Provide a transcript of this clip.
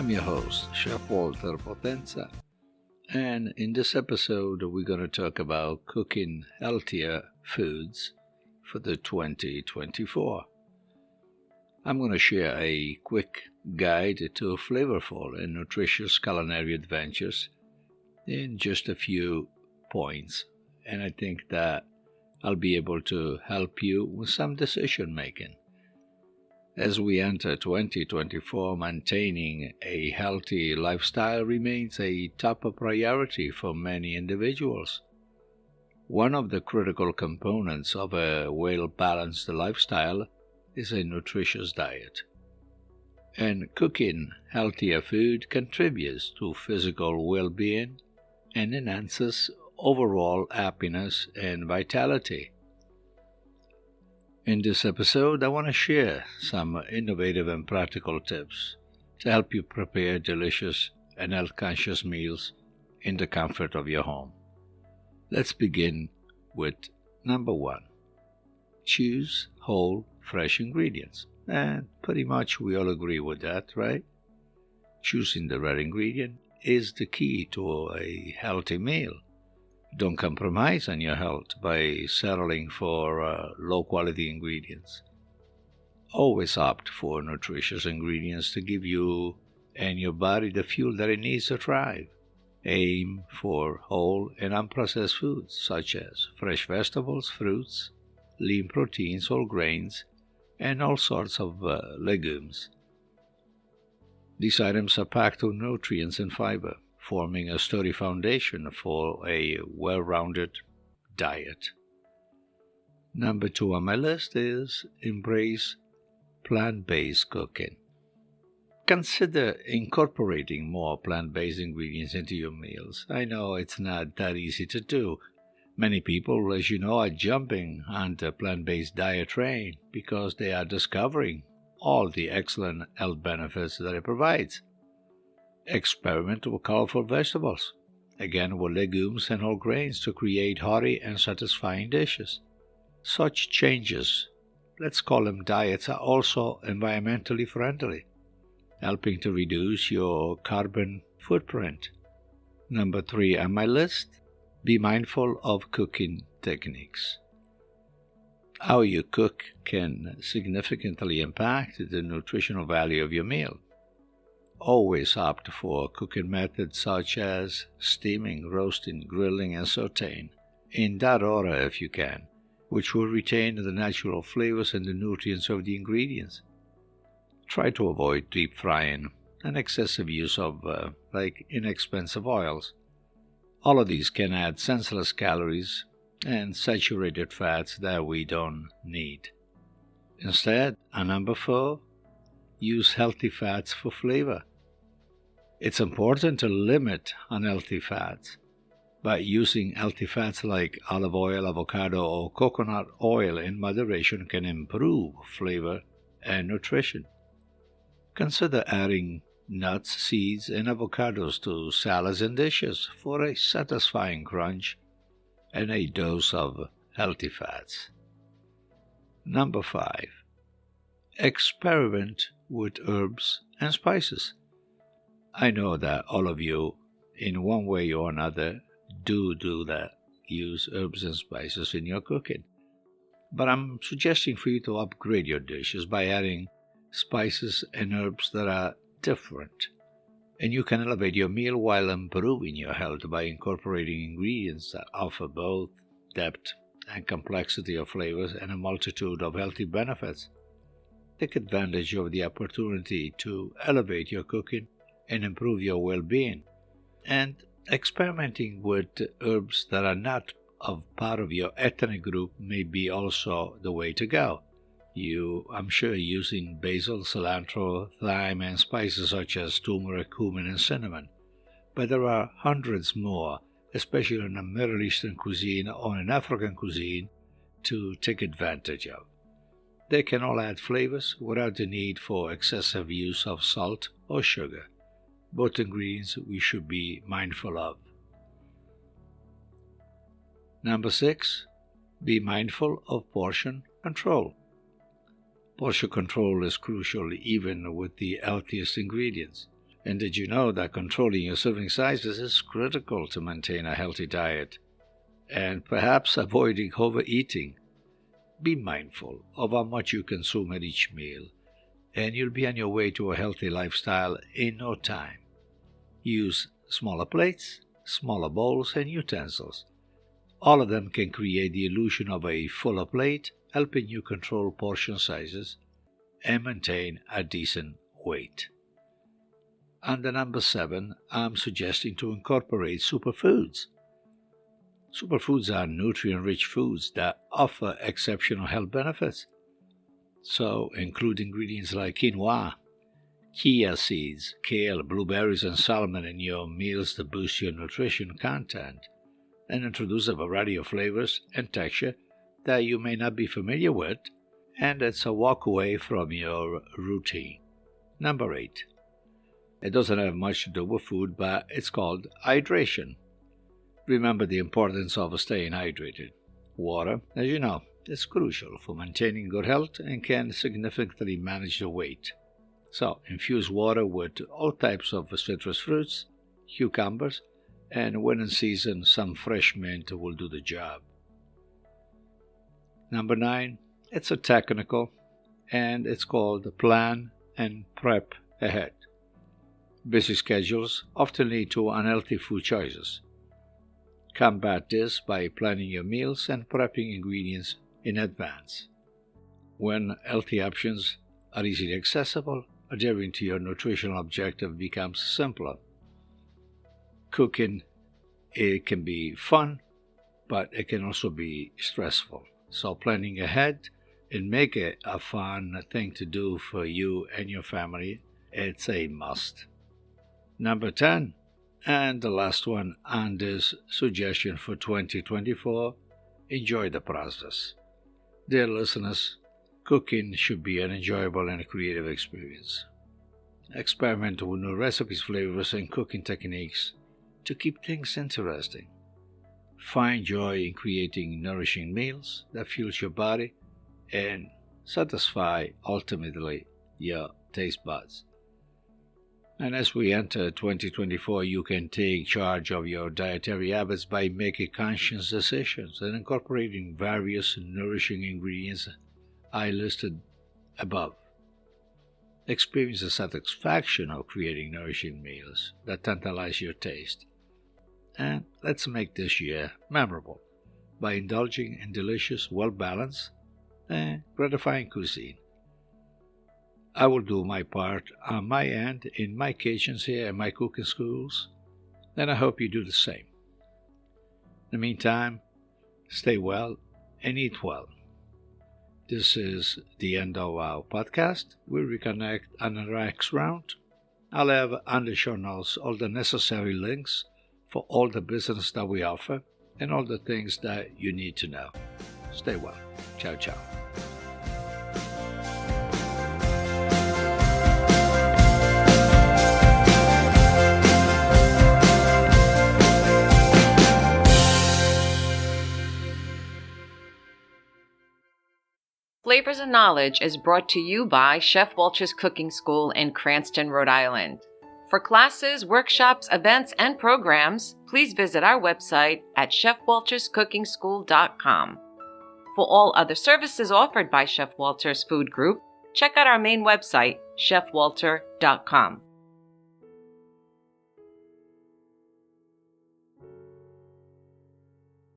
I'm your host, Chef Walter Potenza, and in this episode we're going to talk about cooking healthier foods for the 2024. I'm going to share a quick guide to flavorful and nutritious culinary adventures in just a few points, and I think that I'll be able to help you with some decision making. As we enter 2024, maintaining a healthy lifestyle remains a top priority for many individuals. One of the critical components of a well-balanced lifestyle is a nutritious diet. And cooking healthier food contributes to physical well-being and enhances overall happiness and vitality. In this episode, I want to share some innovative and practical tips to help you prepare delicious and health-conscious meals in the comfort of your home. Let's begin with number 1. Choose whole, fresh ingredients. And pretty much we all agree with that, right? Choosing the right ingredient is the key to a healthy meal. Don't compromise on your health by settling for low-quality ingredients. Always opt for nutritious ingredients to give you and your body the fuel that it needs to thrive. Aim for whole and unprocessed foods such as fresh vegetables, fruits, lean proteins, whole grains, and all sorts of legumes. These items are packed with nutrients and fiber, forming a sturdy foundation for a well-rounded diet. Number 2 on my list is embrace plant-based cooking. Consider incorporating more plant-based ingredients into your meals. I know it's not that easy to do. Many people, as you know, are jumping on the plant-based diet train because they are discovering all the excellent health benefits that it provides. Experiment with colorful vegetables, again with legumes and whole grains to create hearty and satisfying dishes. Such changes, let's call them diets, are also environmentally friendly, helping to reduce your carbon footprint. Number 3 on my list, be mindful of cooking techniques. How you cook can significantly impact the nutritional value of your meal. Always opt for cooking methods such as steaming, roasting, grilling, and sautéing, in that order if you can, which will retain the natural flavors and the nutrients of the ingredients. Try to avoid deep frying and excessive use of inexpensive oils. All of these can add senseless calories and saturated fats that we don't need. Instead, on number 4, use healthy fats for flavor. It's important to limit unhealthy fats. By using healthy fats like olive oil, avocado, or coconut oil in moderation can improve flavor and nutrition. Consider adding nuts, seeds, and avocados to salads and dishes for a satisfying crunch and a dose of healthy fats. Number 5. Experiment with herbs and spices. I know that all of you, in one way or another, do that. Use herbs and spices in your cooking. But I'm suggesting for you to upgrade your dishes by adding spices and herbs that are different. And you can elevate your meal while improving your health by incorporating ingredients that offer both depth and complexity of flavors and a multitude of healthy benefits. Take advantage of the opportunity to elevate your cooking and improve your well-being. And experimenting with herbs that are not of part of your ethnic group may be also the way to go. I'm sure using basil, cilantro, thyme, and spices such as turmeric, cumin, and cinnamon. But there are hundreds more, especially in a Middle Eastern cuisine or in African cuisine, to take advantage of. They can all add flavors without the need for excessive use of salt or sugar. Both ingredients we should be mindful of. Number 6. Be mindful of portion control. Portion control is crucial even with the healthiest ingredients. And did you know that controlling your serving sizes is critical to maintain a healthy diet and perhaps avoiding overeating? Be mindful of how much you consume at each meal, and you'll be on your way to a healthy lifestyle in no time. Use smaller plates, smaller bowls, and utensils. All of them can create the illusion of a fuller plate, helping you control portion sizes and maintain a decent weight. Under number 7, I'm suggesting to incorporate superfoods. Superfoods are nutrient-rich foods that offer exceptional health benefits. So include ingredients like quinoa, chia seeds, kale, blueberries, and salmon in your meals to boost your nutrition content, and introduce a variety of flavors and texture that you may not be familiar with, and it's a walk away from your routine. Number 8. It doesn't have much to do with food, but it's called hydration. Remember the importance of staying hydrated. Water, as you know, is crucial for maintaining good health and can significantly manage the weight. So, infuse water with all types of citrus fruits, cucumbers, and when in season, some fresh mint will do the job. Number 9, it's a technical, and it's called Plan and Prep Ahead. Busy schedules often lead to unhealthy food choices. Combat this by planning your meals and prepping ingredients in advance. When healthy options are easily accessible, adhering to your nutritional objective becomes simpler. Cooking, it can be fun, but it can also be stressful. So planning ahead and make it a fun thing to do for you and your family, it's a must. Number 10, and the last one on this suggestion for 2024, enjoy the process. Dear listeners, cooking should be an enjoyable and creative experience. Experiment with new recipes, flavors, and cooking techniques to keep things interesting. Find joy in creating nourishing meals that fuels your body and satisfy, ultimately, your taste buds. And as we enter 2024, you can take charge of your dietary habits by making conscious decisions and incorporating various nourishing ingredients I listed above. Experience the satisfaction of creating nourishing meals that tantalize your taste. And let's make this year memorable by indulging in delicious, well-balanced, and gratifying cuisine. I will do my part on my end in my kitchens here at my cooking schools, and I hope you do the same. In the meantime, stay well and eat well. This is the end of our podcast. We'll reconnect on the next round. I'll have on the show notes all the necessary links for all the business that we offer and all the things that you need to know. Stay well. Ciao, ciao. Flavors and Knowledge is brought to you by Chef Walter's Cooking School in Cranston, Rhode Island. For classes, workshops, events, and programs, please visit our website at chefwalterscookingschool.com. For all other services offered by Chef Walter's Food Group, check out our main website, chefwalter.com.